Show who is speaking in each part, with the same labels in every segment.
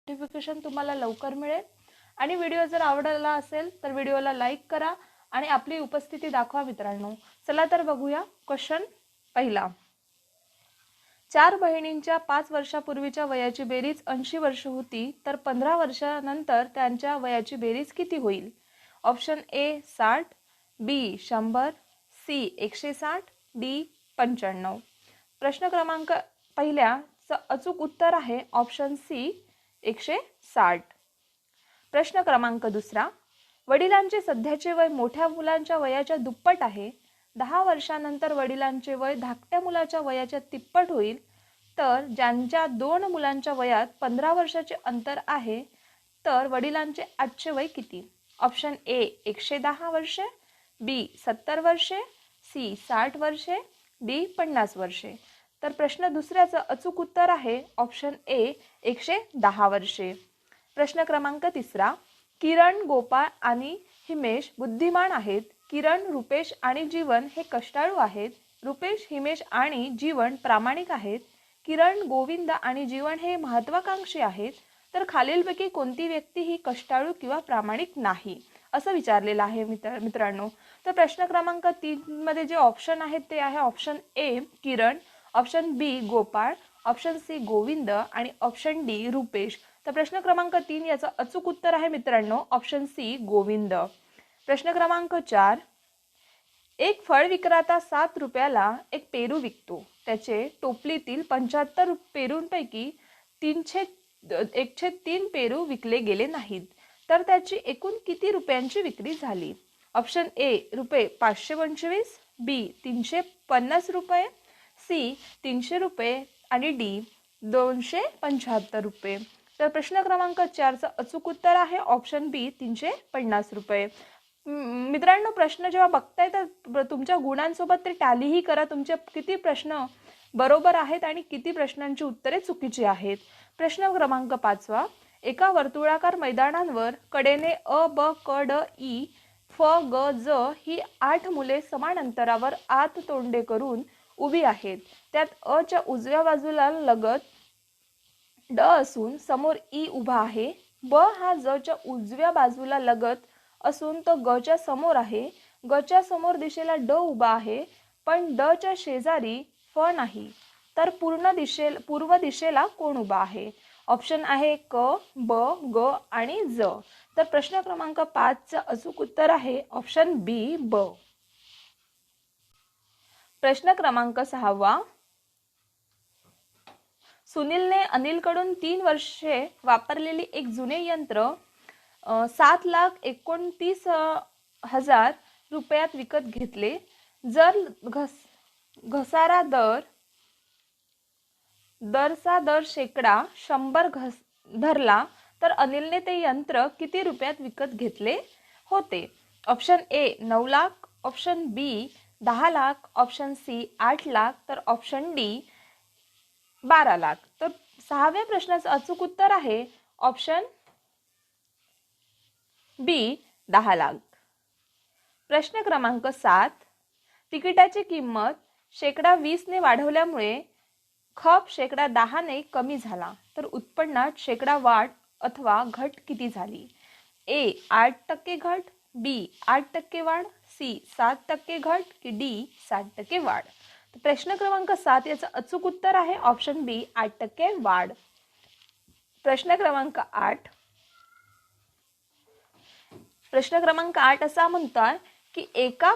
Speaker 1: Notification तुम्हाला लवकर मिळेल। आणि व्हिडिओ जर आवडला असेल तर व्हिडिओला लाईक करा आणि आपली उपस्थिती दाखवा मित्रांनो। चला तर बघूया क्वेश्चन पहिला। 4 बहिणींच्या 5 वर्षापूर्वीच्या वयाची बेरीज 80 वर्ष होती तर 15 वर्षानंतर त्यांच्या वयाची बेरीज किती होईल? Option A 60, B 100, C 160, D 95। प्रश्न क्रमांक पहिल्याचं अचूक उत्तर आहे ऑप्शन सी 160। प्रश्न क्रमांक दुसरा। वडिलांचे सध्याचे वय मोठ्या मुलांच्या वयाच्या दुप्पट आहे। 10 वर्षानंतर वडिलांचे वय धाकट्या मुलाच्या वयाच्या तिप्पट होईल तर ज्यांच्या 2 मुलांच्या वयात 15 वर्षाचे अंतर आहे तर वडिलांचे आजचे वय किती? ऑप्शन ए 110 वर्षे, बी 70 वर्षे, सी 60 वर्षे, डी 50 वर्षे। तर प्रश्न दुसऱ्याचं अचूक उत्तर आहे ऑप्शन ए 110 वर्षे। प्रश्न क्रमांक तिसरा। किरण, गोपाळ आणि हिमेश बुद्धिमान आहेत। किरण, रुपेश आणि जीवन हे कष्टाळू आहेत। रुपेश, हिमेश आणि जीवन प्रामाणिक आहेत। किरण, गोविंद आणि जीवन हे महत्त्वाकांक्षी आहेत। तर खालीलपैकी कोणती व्यक्ती ही कष्टाळू किंवा प्रामाणिक नाही असं विचारलेलं आहे मित्रांनो। तर प्रश्न क्रमांक 3 मध्ये जे ऑप्शन आहेत ते आहे option A Kiran, option B Gopal, option C Govind आणि ऑप्शन डी रुपेश। तर प्रश्न क्रमांक 3 याचं अचूक उत्तर आहे मित्रांनो ऑप्शन सी गोविंद। प्रश्न क्रमांक 4। एक फळ विक्रेता 7 रुपयाला एक पेरू विकतो। त्याचे टोपलीतील 75 पेरूंपैकी 103 पेरू विकले गेले नाहीत तर त्याची एकूण किती रुपयांची विक्री झाली? ऑप्शन ए रुपये 525, बी 350 रुपये, सी 300 रुपये आणि डी 275 रुपये। तर प्रश्न क्रमांक 4चं अचूक उत्तर आहे ऑप्शन बी 350 रुपये। मित्रांनो प्रश्न जेव्हा बघताय तर तुमच्या गुणांसोबत ते टॅलीही करा, तुमचे किती प्रश्न बरोबर आहेत आणि किती प्रश्नांची उत्तरे चुकीची आहेत। प्रश्न क्रमांक 5वा। एका वर्तुळाकार मैदानावर कडेने अ, ब, क, ड, ई, फ, ग, ज ही 8 मुले समान अंतरावर आत तोंडे करून उभी आहेत। त्यात अ च्या उजव्या बाजूला लगत ड असून समोर ई उभा आहे। ब हा ज च्या उजव्या बाजूला लगत असून तो ग च्या समोर आहे। ग च्या समोर दिशेला ड उभा आहे पण ड च्या शेजारी फ नाही। तर पूर्व दिशेला कोण उभा आहे? ऑप्शन आहे क, ब, ग आणि ज। तर प्रश्न क्रमांक 5चं अचूक उत्तर आहे ऑप्शन बी ब। प्रश्न क्रमांक 6वा। सुनीलने अनिलकडून 3 वर्षे वापरलेली एक जुने यंत्र 7,29,000 रुपयात विकत घेतले। जर घसारा दरचा दर शेकडा 100 धरला तर अनिलने ते यंत्र किती रुपयात विकत घेतले होते? Option A 9 lakh, option B 10 lakh, option C 8 lakh तर ऑप्शन डी 12 लाख। तर 6व्या प्रश्नाचं अचूक उत्तर आहे ऑप्शन बी 10 लाख। प्रश्न क्रमांक 7। तिकिटाची किंमत -20 ने वाढवल्यामुळे खप -10 ने कमी झाला तर उत्पन्नात वाढ अथवा घट किती झाली? ए 8% घट, बी 8% वाढ, सी 7% घट की डी 60% वाढ। प्रश्न क्रमांक 7 याचं अचूक उत्तर आहे ऑप्शन बी 8% वाढ। प्रश्न क्रमांक 8। प्रश्न क्रमांक 8 असा म्हणतोय की एका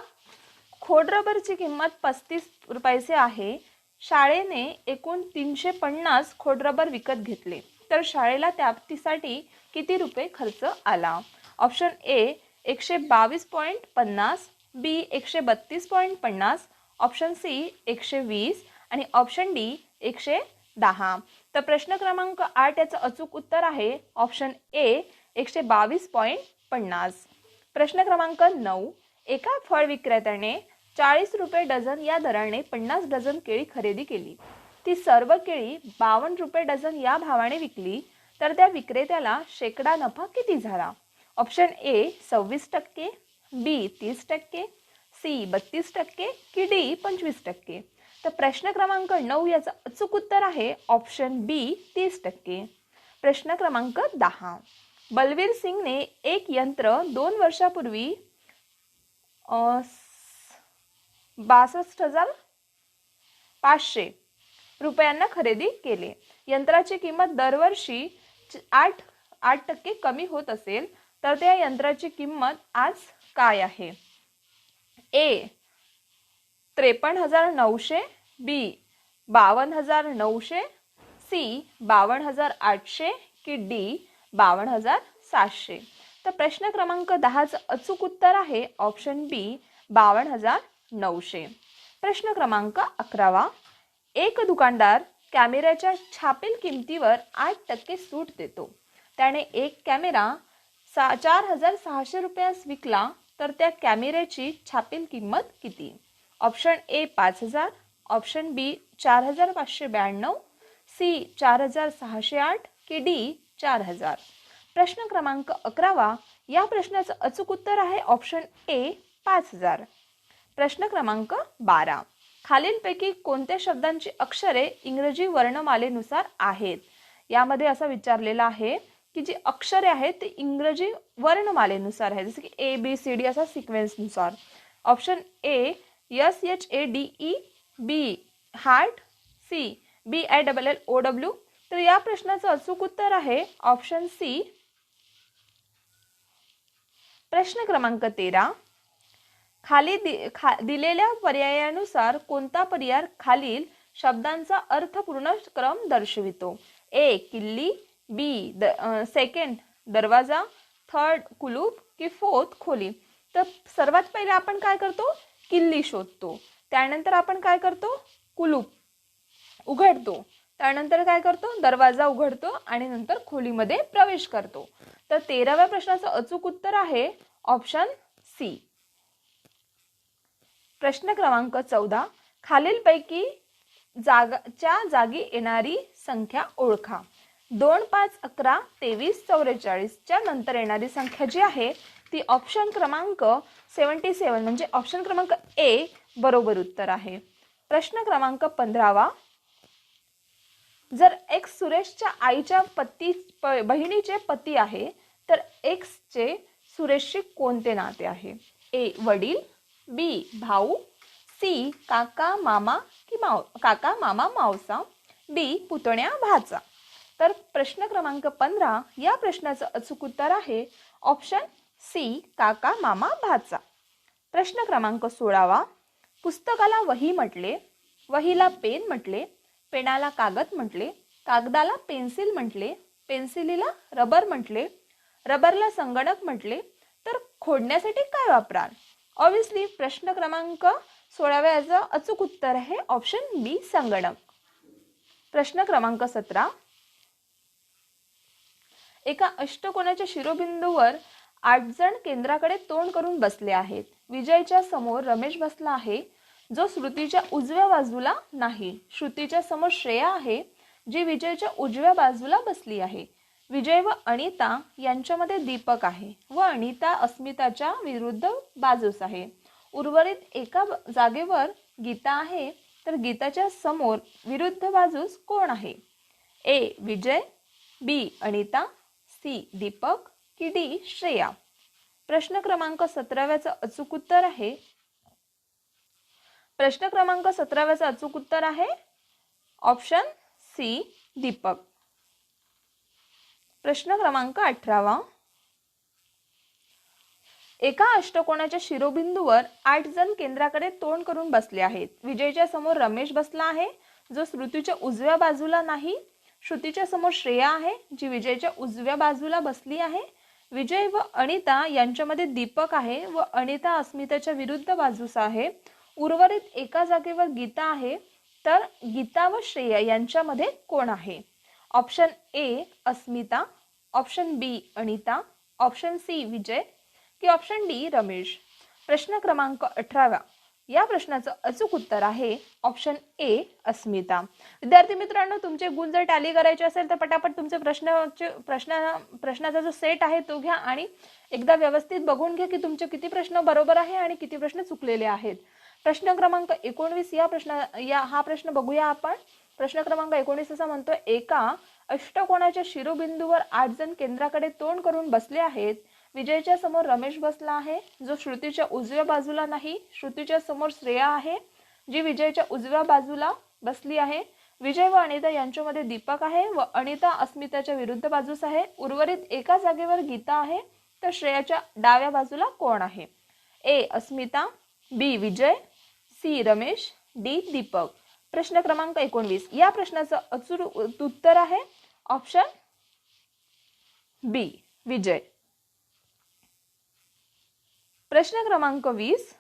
Speaker 1: खोडरबरची किंमत 35 पैसे आहे। शाळेने एकूण 350 खोडरबर विकत घेतले तर शाळेला त्यासाठी किती रुपये खर्च आला? Option A 122.50, B 132.50, option C 120 आणि ऑप्शन डी 110। तर प्रश्न क्रमांक 8 याचं अचूक उत्तर आहे ऑप्शन ए 122.50। प्रश्न क्रमांक 9। एका फळ विक्रेत्याने 40 रुपये डझन या दराने 50 डझन केळी खरेदी केली। ती सर्व केळी 52 रुपये डझन या भावाने विकली तर त्या विक्रेत्याला शेकडा नफा किती झाला? ऑप्शन ए 26%, बी 30%, सी 32% की डी 25%। तर प्रश्न क्रमांक 9 याचं अचूक उत्तर आहे ऑप्शन बी 30%। प्रश्न क्रमांक 10. बलवीर सिंगने एक यंत्र 2 वर्षापूर्वी 62,500 रुपयांना खरेदी केले. यंत्राची किंमत दरवर्षी 8% कमी होत असेल तर त्या यंत्राची किंमत आज काय आहे? ए 53,900, बी 52,900, सी 52,800 की डी 52,700. तर प्रश्न क्रमांक 10चं अचूक उत्तर आहे ऑप्शन बी 52,900. प्रश्न क्रमांक 11. एक दुकानदार कॅमेऱ्याच्या छापील किमतीवर 8% सूट देतो. त्याने एक कॅमेरा 4,600 रुपयास विकला तर त्या कॅमेऱ्याची छापील किंमत किती? Option A 5,000, option B 4,592, C 4,608 की डी 4,000. प्रश्न क्रमांक 11. या प्रश्नाचं अचूक उत्तर आहे ऑप्शन ए 5,000. प्रश्न क्रमांक 12. खालीलपैकी कोणत्या शब्दांची अक्षरे इंग्रजी वर्णमालेनुसार आहेत? यामध्ये असं विचारलेलं आहे की जी अक्षरे आहेत ती इंग्रजी वर्णमालेनुसार आहेत, जसे की ए बी सी डी असा सिक्वेन्सनुसार. Option A SHADE, B heart, C BILLOW. तर या प्रश्नाचं अचूक उत्तर आहे ऑप्शन सी. प्रश्न क्रमांक 13. खाली दिलेल्या पर्यायानुसार कोणता पर्याय खालील शब्दांचा अर्थपूर्ण क्रम दर्शवितो? ए किल्ली, बी सेकंड दरवाजा, थर्ड कुलूप की फोर्थ खोली. तर सर्वात पहिले आपण काय करतो? किल्ली शोधतो. त्यानंतर आपण काय करतो? कुलूप उघडतो. त्यानंतर काय करतो? दरवाजा उघडतो आणि नंतर खोलीमध्ये प्रवेश करतो. तर 13व्या प्रश्नाचं अचूक उत्तर आहे ऑप्शन सी. प्रश्न क्रमांक 14. खालीलपैकी च्या जागी येणारी संख्या ओळखा. 2 5 11 23 44 च्या नंतर येणारी संख्या जी आहे ती ऑप्शन क्रमांक 77 म्हणजे ऑप्शन क्रमांक ए बरोबर उत्तर आहे. प्रश्न क्रमांक 15. जर एक्स सुरेशच्या आईच्या बहिणीचे पती आहे तर एक्सचे सुरेशशी कोणते नाते आहे? ए वडील, बी भाऊ, सी काका मामा की काका मामा मावसा, डी पुतण्या भाचा. तर प्रश्न क्रमांक 15 या प्रश्नाचं अचूक उत्तर आहे ऑप्शन सी काका मामा भाचा. प्रश्न क्रमांक 16. पुस्तकाला वही म्हटले, वहीला पेन म्हटले, पेनाला कागद म्हटले, कागदाला पेन्सिल म्हटले, पेन्सिलीला रबर म्हटले, रबरला संगणक म्हटले, तर खोडण्यासाठी काय वापराल? ऑब्वियसली प्रश्न क्रमांक 16व्याचं अचूक उत्तर आहे ऑप्शन बी संगणक. प्रश्न क्रमांक 17. एका अष्टकोनाच्या शिरोबिंदूवर 8 जण केंद्राकडे तोंड करून बसले आहेत. विजयच्या समोर रमेश बसला आहे जो श्रुतीच्या उजव्या बाजूला नाही. श्रुतीच्या समोर श्रेया आहे जी विजयच्या उजव्या बाजूला बसली आहे. विजय व अनिता यांच्यामध्ये दीपक आहे व अनिता अस्मिताच्या विरुद्ध बाजूस आहे. उर्वरित एका जागेवर गीता आहे तर गीताच्या समोर विरुद्ध बाजूस कोण आहे? ए विजय, बी अनिता, सी दीपक की डी श्रेया. प्रश्न क्रमांक 17व्याचं अचूक उत्तर आहे प्रश्न क्रमांक 17व्याचं अचूक उत्तर आहे ऑप्शन सी दीपक. प्रश्न क्रमांक 18. एका अष्टकोनाच्या शिरोबिंदूवर 8 जण केंद्राकडे तोंड करून बसले आहेत. विजयच्या समोर रमेश बसला आहे जो श्रुतीच्या उजव्या बाजूला नाही. श्रुतीच्या समोर श्रेया आहे जी विजयच्या उजव्या बाजूला बसली आहे. विजय व अनिता यांच्यामध्ये दीपक आहे व अनिता अस्मिताच्या विरुद्ध बाजूस आहे. उर्वरित एका जागेवर गीता आहे तर गीता व श्रेया यांच्यामध्ये कोण आहे? Option A Asmita, option B Anita, option C Vijay की ऑप्शन डी रमेश. प्रश्न क्रमांक 18 या प्रश्नाचं अचूक उत्तर आहे ऑप्शन ए अस्मिता. विद्यार्थी मित्रांनो, तुमचे गुण जर टॅली करायचे असेल तर पटापट तुमचे प्रश्नाचा जो सेट आहे तो घ्या आणि एकदा व्यवस्थित बघून घ्या की तुमचे किती प्रश्न बरोबर आहे आणि किती प्रश्न चुकलेले आहेत. प्रश्न क्रमांक 19 हा प्रश्न बघूया आपण. प्रश्न क्रमांक 19 असा म्हणतो, एका अष्टकोनाच्या शिरोबिंदूवर 8 जण केंद्राकडे तोंड करून बसले आहेत. विजयच्या समोर रमेश बसला आहे, जो श्रुतीच्या उजव्या बाजूला नाही. श्रुतीच्या समोर श्रेया आहे, जी विजयच्या उजव्या बाजूला बसली आहे. विजय व अनिता यांच्यामध्ये दीपक आहे व अनिता अस्मिताच्या विरुद्ध बाजूस आहे. उर्वरित एका जागेवर गीता आहे, तर श्रेयाच्या डाव्या बाजूला कोण आहे? ए अस्मिता, बी विजय, सी रमेश, डी दीपक. प्रश्न क्रमांक 19. या प्रश्नाचं अचूक उत्तर आहे ऑप्शन बी विजय. प्रश्न क्रमांक 20.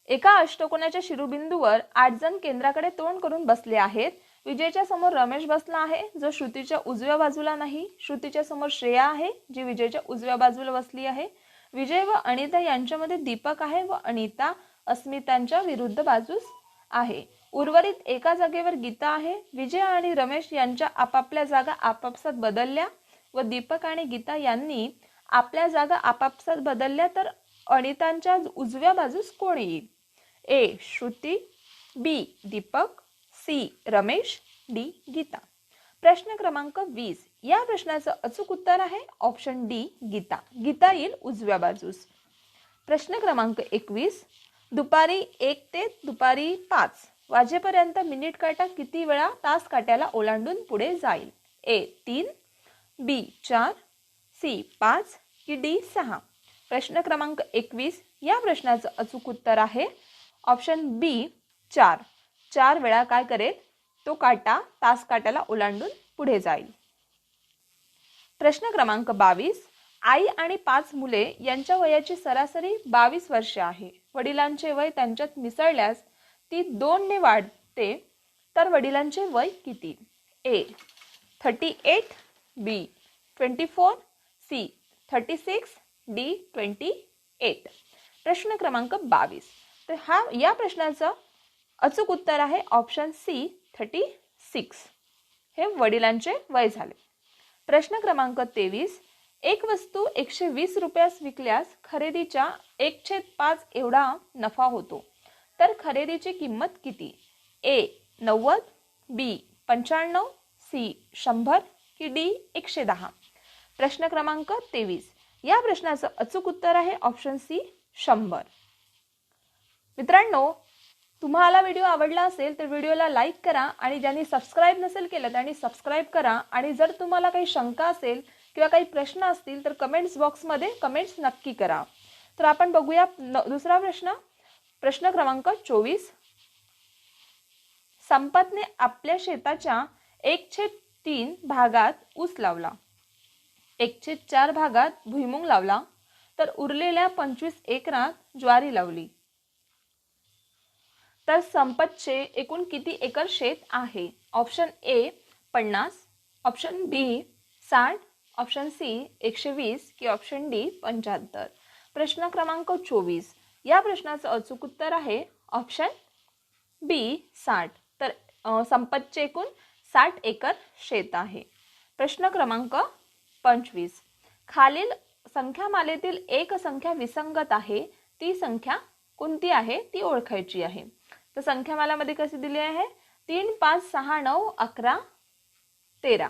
Speaker 1: एका अष्टकोनाच्या शिरोबिंदूवर 8 जण केंद्राकडे तोंड करून बसले आहेत. विजयच्या समोर रमेश बसला आहे, जो श्रुतीच्या उजव्या बाजूला नाही. श्रुतीच्या समोर श्रेया आहे, जी विजयच्या उजव्या बाजूला बसली आहे. विजय व अनिता यांच्यामध्ये दीपक आहे व अनिता अस्मितांच्या विरुद्ध बाजूस आहे. उर्वरित एका जागेवर गीता आहे. विजय आणि रमेश यांच्या आपापल्या जागा आपापसात बदलल्या व दीपक आणि गीता यांनी आपल्या जागा आपापसात बदलल्या, तर अनितांच्या उजव्या बाजूस कोण येईल? ए श्रुती, बी दीपक, सी रमेश, डी गीता. प्रश्न क्रमांक 20. या प्रश्नाचं अचूक उत्तर आहे ऑप्शन डी गीता. गीता येईल उजव्या बाजूस. प्रश्न क्रमांक 21. दुपारी 1 ते दुपारी 5 वाजेपर्यंत मिनिट काटा किती वेळा तास काट्याला ओलांडून पुढे जाईल? ए 3, बी 4, सी 5 की डी 6. प्रश्न क्रमांक 21. या प्रश्नाचं अचूक उत्तर आहे ऑप्शन बी 4. 4 वेळा काय करेल? तो काटा तास काट्याला ओलांडून पुढे जाईल. प्रश्न क्रमांक 22. आई आणि 5 मुले यांच्या वयाची सरासरी 22 वर्षे आहे. वडिलांचे वय त्यांच्यात मिसळल्यास ती 2 ने वाढते, तर वडिलांचे वय किती? ए 38, बी 24, सी 36, डी 28. प्रश्न क्रमांक 22. तर या प्रश्नाचं अचूक उत्तर आहे ऑप्शन सी 36. हे वडिलांचे वय झाले. प्रश्न क्रमांक 23. एक वस्तू 120 रुपयास विकल्यास खरेदीच्या 1/5 एवढा नफा होतो, तर खरेदीची किंमत किती? ए 90, बी 95, सी 100 की डी 110. प्रश्न क्रमांक 23. या प्रश्नाचं अचूक उत्तर आहे ऑप्शन सी 100. मित्रांनो, तुम्हाला व्हिडिओ आवडला असेल तर व्हिडिओला लाईक करा आणि ज्यांनी सबस्क्राईब नसेल केलं त्यांनी सबस्क्राईब करा. आणि जर तुम्हाला काही शंका असेल किंवा काही प्रश्न असतील तर कमेंट्स बॉक्समध्ये कमेंट्स नक्की करा. तर आपण बघूया दुसरा प्रश्न. प्रश्न क्रमांक 24. संपतने आपल्या शेताच्या 1/3 भागात ऊस लावला, 1/4 भागात भुईमुग लावला, तर उरलेल्या 25 एकरात ज्वारी लावली, तर संपतचे एकूण किती एकर शेत आहे? Option A 50, option B 60, option C 120 की ऑप्शन डी 75. प्रश्न क्रमांक 24. या प्रश्नाचं अचूक उत्तर आहे ऑप्शन बी 60. तर संपतचे एकूण 60 एकर शेत आहे. प्रश्न क्रमांक 25. खालील संख्यामालेतील एक संख्या विसंगत आहे, ती संख्या कोणती आहे ती ओळखायची आहे. तर संख्यामालामध्ये कशी दिली आहे? 3, 5, 6, 9, 11, 13.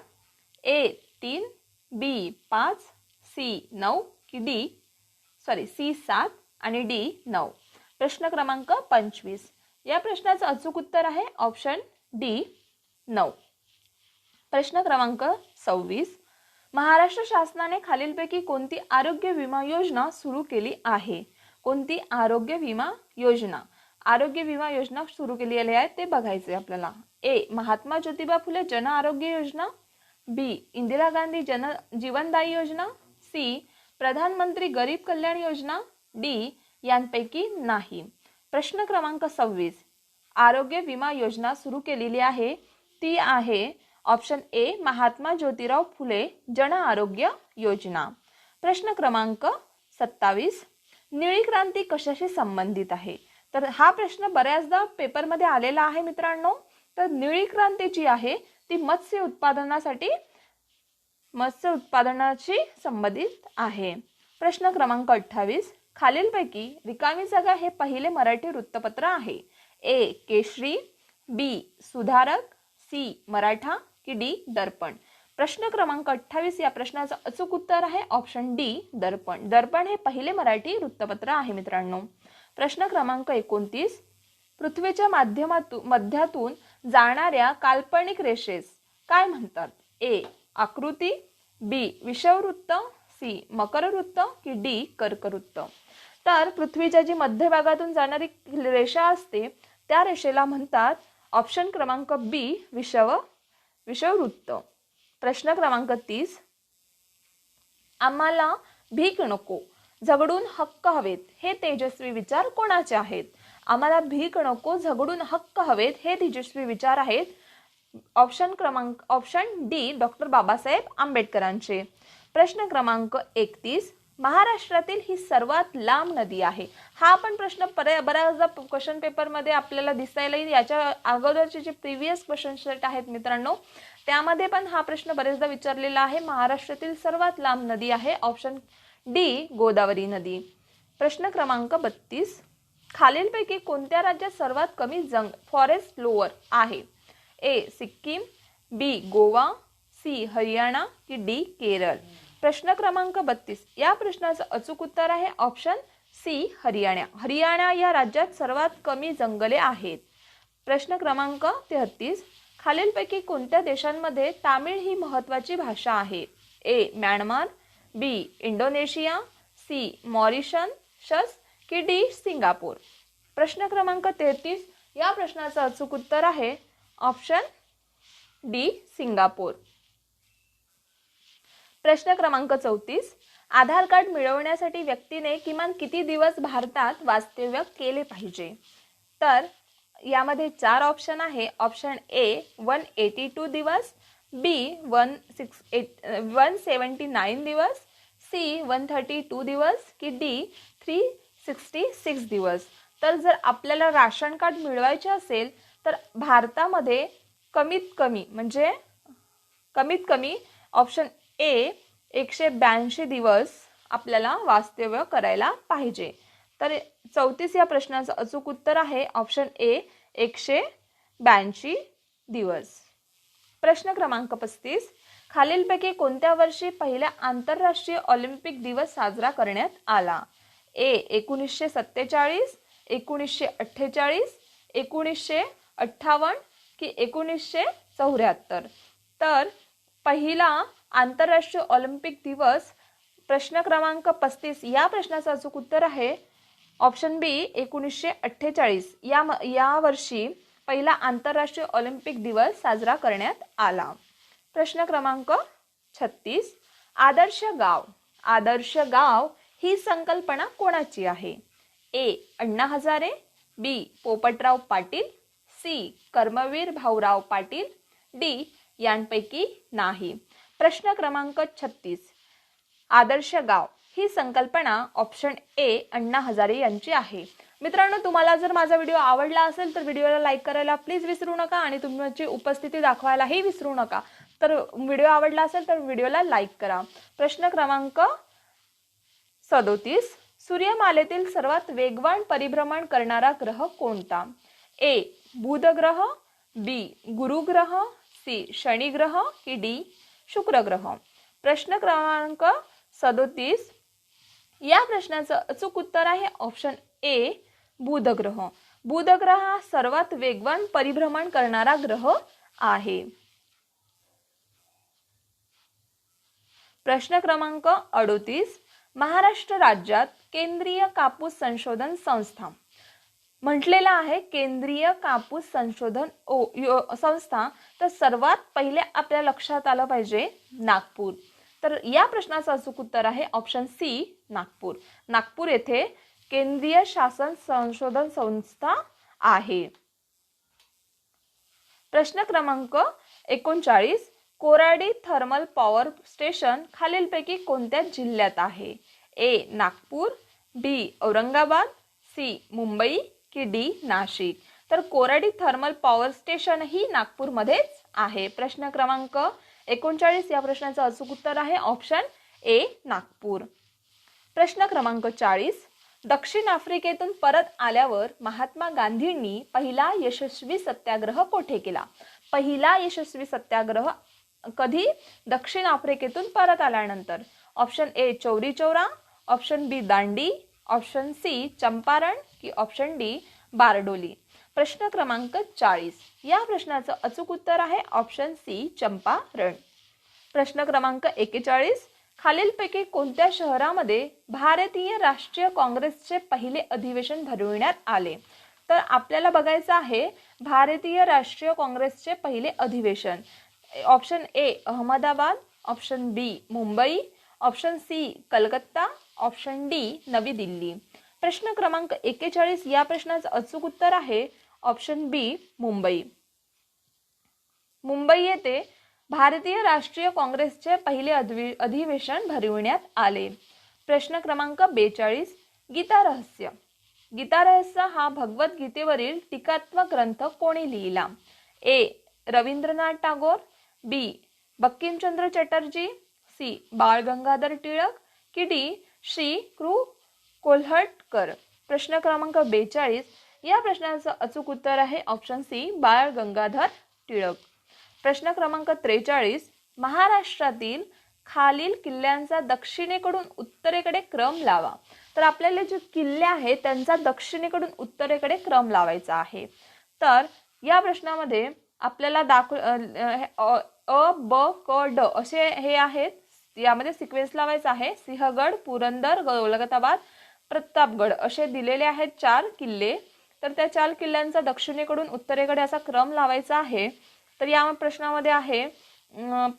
Speaker 1: ए 3, बी 5, सी 9 की डी सी 7 आणि डी 9. प्रश्न क्रमांक 25. या प्रश्नाचं अचूक उत्तर आहे ऑप्शन डी 9. प्रश्न क्रमांक 26. महाराष्ट्र शासनाने खालीलपैकी कोणती आरोग्य विमा योजना सुरू केली आहे? कोणती आरोग्य विमा योजना सुरू केलेली आहे ते बघायचे आपल्याला. ए महात्मा ज्योतिबा फुले जन आरोग्य योजना, बी इंदिरा गांधी जन जीवनदायी योजना, सी प्रधानमंत्री गरीब कल्याण योजना, डी यांपैकी नाही. प्रश्न क्रमांक 26. आरोग्य विमा योजना सुरू केलेली आहे ती आहे ऑप्शन ए महात्मा ज्योतिराव फुले जन आरोग्य योजना. प्रश्न क्रमांक 27. निळी क्रांती कशाशी संबंधित आहे? तर हा प्रश्न बऱ्याचदा पेपरमध्ये आलेला आहे मित्रांनो. तर निळी क्रांती जी आहे ती मत्स्य उत्पादनाशी संबंधित आहे. प्रश्न क्रमांक 28. खालीलपैकी रिकामी जागा हे पहिले मराठी वृत्तपत्र आहे. ए केसरी, बी सुधारक, सी मराठा की डी दर्पण? प्रश्न क्रमांक 28 या प्रश्नाचं अचूक उत्तर आहे ऑप्शन डी दर्पण. दर्पण हे पहिले मराठी वृत्तपत्र आहे मित्रांनो. प्रश्न क्रमांक 29 पृथ्वीच्या मध्यातून जाणाऱ्या काल्पनिक रेषेस काय म्हणतात? ए आकृती, बी विषुववृत्त, सी मकरवृत्त की डी कर्कवृत्त? तर पृथ्वीच्या जी मध्यभागातून जाणारी रेषा असते त्या रेषेला म्हणतात ऑप्शन क्रमांक बी विषुववृत्त. प्रश्न क्रमांक 30 आम्हाला भीक नको झगडून हक्क हवेत हे तेजस्वी विचार कोणाचे आहेत? आम्हाला भीक नको झगडून हक्क हवेत हे तेजस्वी विचार आहेत ऑप्शन डी डॉक्टर बाबासाहेब आंबेडकरांचे. प्रश्न क्रमांक 31 महाराष्ट्रातील ही सर्वात लांब नदी आहे. हा पण प्रश्न बऱ्याचदा क्वेश्चन पेपर मध्ये आपल्याला दिसायला येईल. याच्या अगोदरचे जे प्रिव्हियस क्वेश्चन सेट आहेत मित्रांनो त्यामध्ये पण हा प्रश्न बरेचदा विचारलेला आहे. महाराष्ट्रातील सर्वात लांब नदी आहे ऑप्शन डी गोदावरी नदी. प्रश्न क्रमांक 32 खालीलपैकी कोणत्या राज्यात सर्वात कमी फॉरेस्ट लोअर आहे? ए सिक्कीम, बी गोवा, सी हरियाणा की डी केरळ? प्रश्न क्रमांक 32 या प्रश्नाचं अचूक उत्तर आहे ऑप्शन सी हरियाणा. हरियाणा या राज्यात सर्वात कमी जंगले आहेत. प्रश्न क्रमांक 33 खालीलपैकी कोणत्या देशांमध्ये तामिळ ही महत्त्वाची भाषा आहे? ए म्यानमार, बी इंडोनेशिया, सी मॉरिशस की डी सिंगापूर? प्रश्न क्रमांक 33 या प्रश्नाचं अचूक उत्तर आहे ऑप्शन डी सिंगापूर. प्रश्न क्रमांक 34 आधार कार्ड मिळवण्यासाठी व्यक्तीने किमान किती दिवस भारतात वास्तव्य केले पाहिजे? तर यामध्ये 4 ऑप्शन आहे. ऑप्शन ए 182 दिवस, बी 179 दिवस, सी 132 दिवस की डी 366 दिवस? तर जर आपल्याला राशन कार्ड मिळवायचे असेल तर भारतामध्ये कमीत कमी ऑप्शन ए 182 दिवस आपल्याला वास्तव्य करायला पाहिजे. तर 34 या प्रश्नाचं अचूक उत्तर आहे ऑप्शन ए 182 दिवस. प्रश्न क्रमांक 35 खालीलपैकी कोणत्या वर्षी पहिला आंतरराष्ट्रीय ऑलिम्पिक दिवस साजरा करण्यात आला? ए 1947, 1948, 1958 की 1974? तर पहिला आंतरराष्ट्रीय ऑलिम्पिक दिवस प्रश्न क्रमांक 35 या प्रश्नाचं अचूक उत्तर आहे ऑप्शन बी 1948 या वर्षी पहिला आंतरराष्ट्रीय ऑलिम्पिक दिवस साजरा करण्यात आला. प्रश्न क्रमांक 36 आदर्श गाव ही संकल्पना कोणाची आहे? ए अण्णा हजारे, बी पोपटराव पाटील, सी कर्मवीर भाऊराव पाटील, डी यांपैकी नाही? प्रश्न क्रमांक 36 आदर्श गाव ही संकल्पना ऑप्शन ए अण्णा हजारे यांची आहे. मित्रांनो तुम्हाला जर माझा व्हिडिओ आवडला असेल तर व्हिडिओला लाईक करायला प्लीज विसरू नका आणि तुमची उपस्थिती दाखवायलाही विसरू नका. तर व्हिडिओ आवडला असेल तर व्हिडिओला लाईक करा. प्रश्न क्रमांक 37 सूर्यमालेतील सर्वात वेगवान परिभ्रमण करणारा ग्रह कोणता? ए बुध ग्रह, बी गुरु ग्रह, सी शनी ग्रह की डी शुक्र ग्रह? प्रश्न क्रमांक 37 या प्रश्नाचं अचूक उत्तर आहे ऑप्शन ए बुध ग्रह. बुध ग्रह हा सर्वात वेगवान परिभ्रमण करणारा ग्रह आहे. प्रश्न क्रमांक 38 महाराष्ट्र राज्यात केंद्रीय कापूस संशोधन संस्था म्हटलेला आहे. केंद्रीय कापूस संशोधन संस्था तर सर्वात पहिले आपल्या लक्षात आलं पाहिजे नागपूर. तर या प्रश्नाचं अचूक उत्तर आहे ऑप्शन सी नागपूर. नागपूर येथे केंद्रीय शासन संशोधन संस्था आहे. प्रश्न क्रमांक 39 कोराडी थर्मल पॉवर स्टेशन खालीलपैकी कोणत्या जिल्ह्यात आहे? ए नागपूर, बी औरंगाबाद, सी मुंबई की डी नाशिक? तर कोराडी थर्मल पॉवर स्टेशन ही नागपूरमध्येच आहे. प्रश्न क्रमांक 39 या प्रश्नाचं अचूक उत्तर आहे ऑप्शन ए नागपूर. प्रश्न क्रमांक 40 दक्षिण आफ्रिकेतून परत आल्यावर महात्मा गांधींनी पहिला यशस्वी सत्याग्रह कोठे केला? पहिला यशस्वी सत्याग्रह कधी? दक्षिण आफ्रिकेतून परत आल्यानंतर. Option A Chauri Chaura, option B Dandi, option C Champaran की ऑप्शन डी बारडोली. प्रश्न क्रमांक 40. या प्रश्नाचं अचूक उत्तर आहे ऑप्शन सी चंपारण. प्रश्न क्रमांक 41. खालीलपैकी कोणत्या शहरामध्ये भारतीय राष्ट्रीय काँग्रेसचे पहिले अधिवेशन भरविण्यात आले? तर आपल्याला बघायचं आहे भारतीय राष्ट्रीय काँग्रेसचे पहिले अधिवेशन. Option A Ahmedabad, option B Mumbai, option C Calcutta, option D Navi Delhi. प्रश्न क्रमांक 41. या प्रश्नाचं अचूक उत्तर आहे ऑप्शन बी मुंबई. मुंबई येथे भारतीय राष्ट्रीय काँग्रेसचे पहिले अधिवेशन भरविण्यात आले. प्रश्न क्रमांक 42. गीता रहस्य. गीता रहस्य हा भगवद्गीतेवरील टीकात्मक ग्रंथ कोणी लिहिला? ए रवींद्रनाथ टागोर, बी बंकिमचंद्र चटर्जी, सी बाळ गंगाधर टिळक की डी श्री कृ कोल्हटकर. प्रश्न क्रमांक 42. या प्रश्नाचं अचूक उत्तर आहे ऑप्शन सी बाळ गंगाधर टिळक. प्रश्न क्रमांक 43. महाराष्ट्रातील खालील किल्ल्यांचा दक्षिणेकडून उत्तरेकडे क्रम लावा. तर आपल्याला जे किल्ले आहेत त्यांचा दक्षिणेकडून उत्तरेकडे क्रम लावायचा आहे. तर या प्रश्नामध्ये आपल्याला अ ब क ड असे हे आहेत. यामध्ये सिक्वेन्स लावायचा आहे. सिंहगड, पुरंदर, दौलताबाद, प्रतापगड असे दिलेले आहेत 4 किल्ले. तर त्या 4 किल्ल्यांचा दक्षिणेकडून उत्तरेकडे असा क्रम लावायचा आहे. तर या प्रश्नामध्ये आहे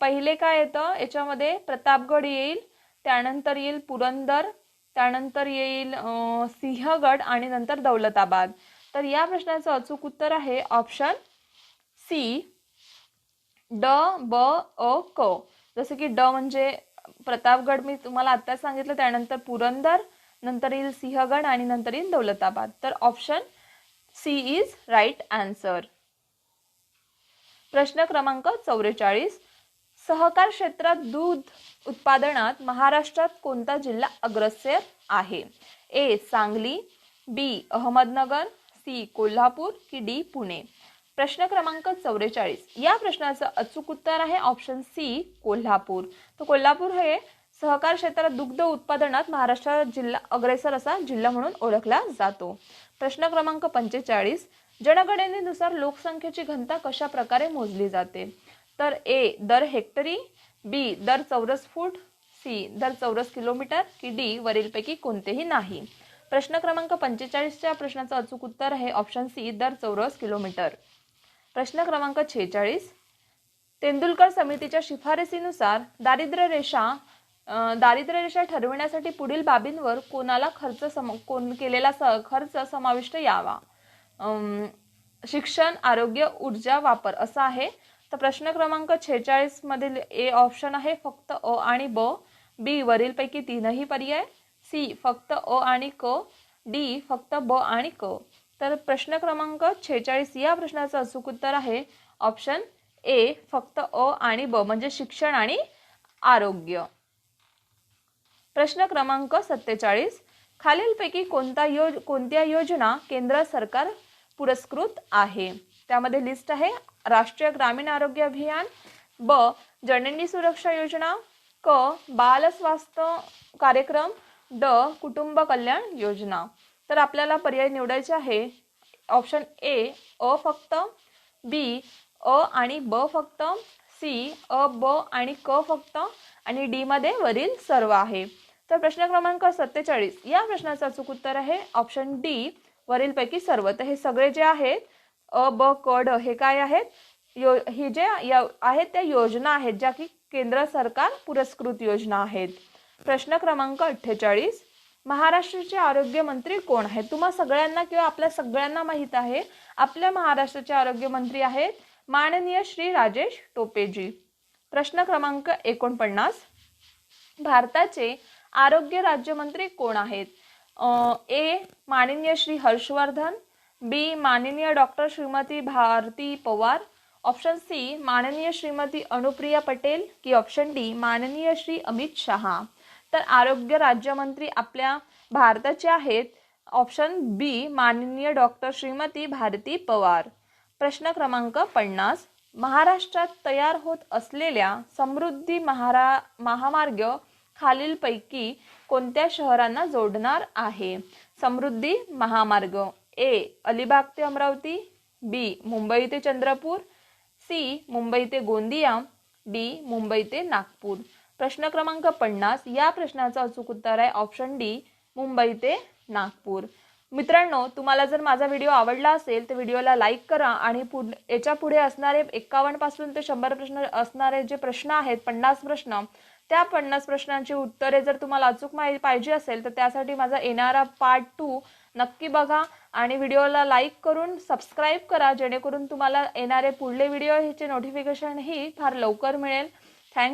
Speaker 1: पहिले काय येतं याच्यामध्ये प्रतापगड येईल, त्यानंतर येईल पुरंदर, त्यानंतर येईल सिंहगड आणि नंतर दौलताबाद. तर या प्रश्नाचं अचूक उत्तर आहे ऑप्शन सी ड ब अ क. जसं की ड म्हणजे प्रतापगड मी तुम्हाला आता सांगितलं, त्यानंतर पुरंदर, नंतर येईल सिंहगड आणि नंतर येईल दौलताबाद. तर option C is right answer. प्रश्न क्रमांक 44. सहकार क्षेत्रात दूध उत्पादनात महाराष्ट्रात कोणता जिल्हा अग्रेसर आहे? ए सांगली, बी अहमदनगर, सी कोल्हापूर की डी पुणे. प्रश्न क्रमांक 44. या प्रश्नाचं अचूक उत्तर आहे ऑप्शन सी कोल्हापूर. तर कोल्हापूर हे सहकार क्षेत्रात दुग्ध उत्पादनात महाराष्ट्रात जिल्हा अग्रेसर असा जिल्हा म्हणून ओळखला जातो. प्रश्न क्रमांक 45. जनगणनेनुसार लोकसंख्येची घनता कशा प्रकारे मोजली जाते? तर ए दर हेक्टरी, बी दर चौरस फूट, सी दर चौरस किलोमीटर की डी वरीलपैकी कोणतेही नाही. प्रश्न क्रमांक 45च्या प्रश्नाचं अचूक उत्तर आहे ऑप्शन सी दर चौरस किलोमीटर. प्रश्न क्रमांक 46. तेंडुलकर समितीच्या शिफारसीनुसार दारिद्र्य रेषा ठरविण्यासाठी पुढील बाबींवर कोणाला केलेला खर्च समाविष्ट यावा? शिक्षण, आरोग्य, ऊर्जा, वापर असा आहे. तर प्रश्न क्रमांक 46 मधील ए ऑप्शन आहे फक्त अ आणि ब, बी वरीलपैकी तीनही पर्याय, सी फक्त अ आणि क, डी फक्त ब आणि क. तर प्रश्न क्रमांक 46 या प्रश्नाचं अचूक उत्तर आहे ऑप्शन ए फक्त अ आणि ब म्हणजे शिक्षण आणि आरोग्य. प्रश्न क्रमांक 47. खालीलपैकी कोणत्या योजना केंद्र सरकार पुरस्कृत आहे? त्यामध्ये लिस्ट आहे. राष्ट्रीय ग्रामीण आरोग्य अभियान, ब जननी सुरक्षा योजना, क बाल स्वास्थ्य कार्यक्रम, ड कुटुंब कल्याण योजना. तर आपल्याला पर्याय निवडायचे आहे ऑप्शन ए अ फक्त, बी अ आणि ब फक्त, सी अ ब आणि क फक्त आणि डी मध्ये वरील सर्व आहे. तर प्रश्न क्रमांक 47 या प्रश्नाचं अचूक उत्तर आहे ऑप्शन डी वरीलपैकी सर्व. तर हे सगळे जे आहेत अ ब क ड हे काय आहेत? हे जे आहेत त्या योजना आहेत ज्या की केंद्र सरकार पुरस्कृत योजना आहेत. प्रश्न क्रमांक 48. महाराष्ट्राचे आरोग्य मंत्री कोण आहेत? तुम्हा सगळ्यांना किंवा आपल्या सगळ्यांना माहित आहे आपल्या महाराष्ट्राचे आरोग्य मंत्री आहेत माननीय श्री राजेश टोपेजी. प्रश्न क्रमांक 49. भारताचे आरोग्य राज्यमंत्री कोण आहेत? ए माननीय श्री हर्षवर्धन, बी माननीय doctor Shrimati Bharati Pawar, option C माननीय श्रीमती अनुप्रिया पटेल की ऑप्शन डी माननीय श्री अमित शहा. तर आरोग्य राज्यमंत्री आपल्या भारताचे आहेत ऑप्शन बी माननीय डॉक्टर श्रीमती भारती पवार. प्रश्न क्रमांक 50. महाराष्ट्रात तयार होत असलेल्या समृद्धी महामार्ग खालीलपैकी कोणत्या शहरांना जोडणार आहे? समृद्धी महामार्ग ए अलिबाग ते अमरावती, बी मुंबई ते चंद्रपूर, सी मुंबई ते गोंदिया, डी मुंबई ते नागपूर. प्रश्न क्रमांक 50 या प्रश्नाचं अचूक उत्तर आहे ऑप्शन डी मुंबई ते नागपूर. मित्रांनो, तुम्हाला जर माझा व्हिडिओ आवडला असेल तर व्हिडिओला लाईक करा आणि याच्या पुढे असणारे 51 पासून ते 100 प्रश्न असणारे जे प्रश्न आहेत 50 प्रश्न, त्या 50 प्रश्नांची उत्तरे जर तुम्हाला अचूक पाहिजे असेल तर त्यासाठी माझा येणारा पार्ट 2 नक्की बघा आणि व्हिडिओला लाईक करून सबस्क्राईब करा, जेणेकरून तुम्हाला येणारे पुढले व्हिडिओ ह्याचे नोटिफिकेशन ही फार लवकर मिळेल. थँक्यू.